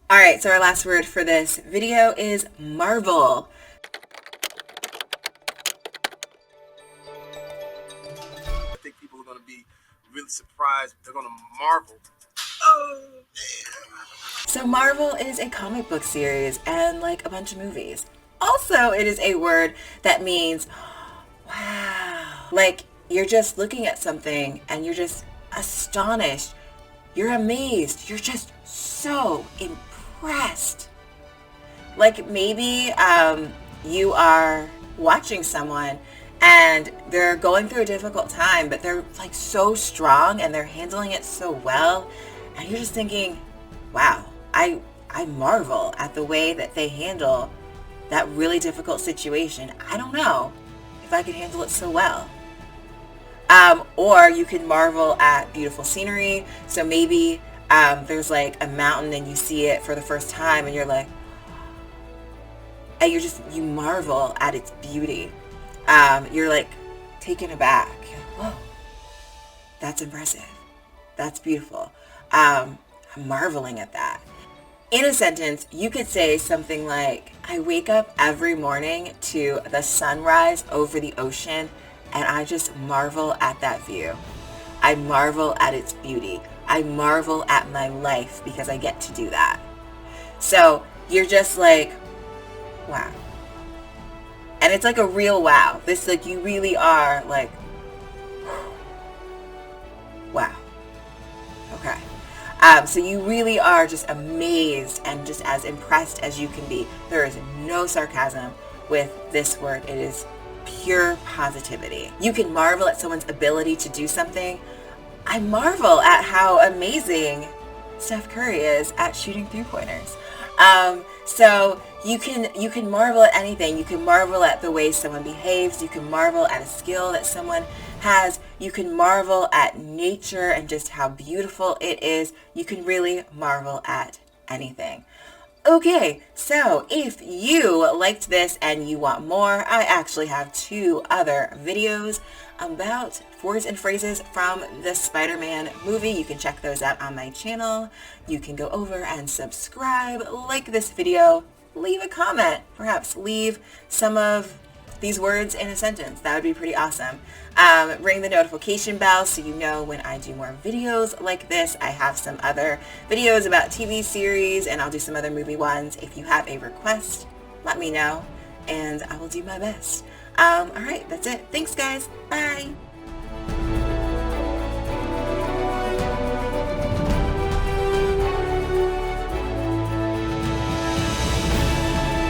All right, so our last word for this video is marvel. I think people are going to be really surprised. They're going to marvel. Oh, damn. So Marvel is a comic book series and like a bunch of movies. Also, it is a word that means wow. Like you're just looking at something and you're just astonished. You're amazed. You're just so impressed. Like maybe you are watching someone and they're going through a difficult time, but they're like so strong and they're handling it so well. And you're just thinking, wow, I marvel at the way that they handle that really difficult situation. I don't know if I could handle it so well. Or you can marvel at beautiful scenery. So maybe there's like a mountain and you see it for the first time and you're like, and you marvel at its beauty. You're like taken aback. Whoa, that's impressive. That's beautiful. I'm marveling at that. In a sentence, you could say something like, I wake up every morning to the sunrise over the ocean and I just marvel at that view. I marvel at its beauty. I marvel at my life because I get to do that. So you're just like, wow. And it's like a real wow. This, like, you really are like, wow. Okay. So you really are just amazed and just as impressed as you can be. There is no sarcasm with this word. It is pure positivity. You can marvel at someone's ability to do something. I marvel at how amazing Steph Curry is at shooting three-pointers. So you can marvel at anything. You can marvel at the way someone behaves. You can marvel at a skill that someone has. You can marvel at nature and just how beautiful it is. You can really marvel at anything. Okay, so if you liked this and you want more, I actually have 2 other videos about words and phrases from the Spider-Man movie. You can check those out on my channel. You can go over and subscribe, like this video, leave a comment, perhaps leave some of these words in a sentence. That would be pretty awesome. Ring the notification bell so you know when I do more videos like this. I have some other videos about TV series and I'll do some other movie ones. If you have a request, let me know and I will do my best. All right, that's it. Thanks guys. Bye.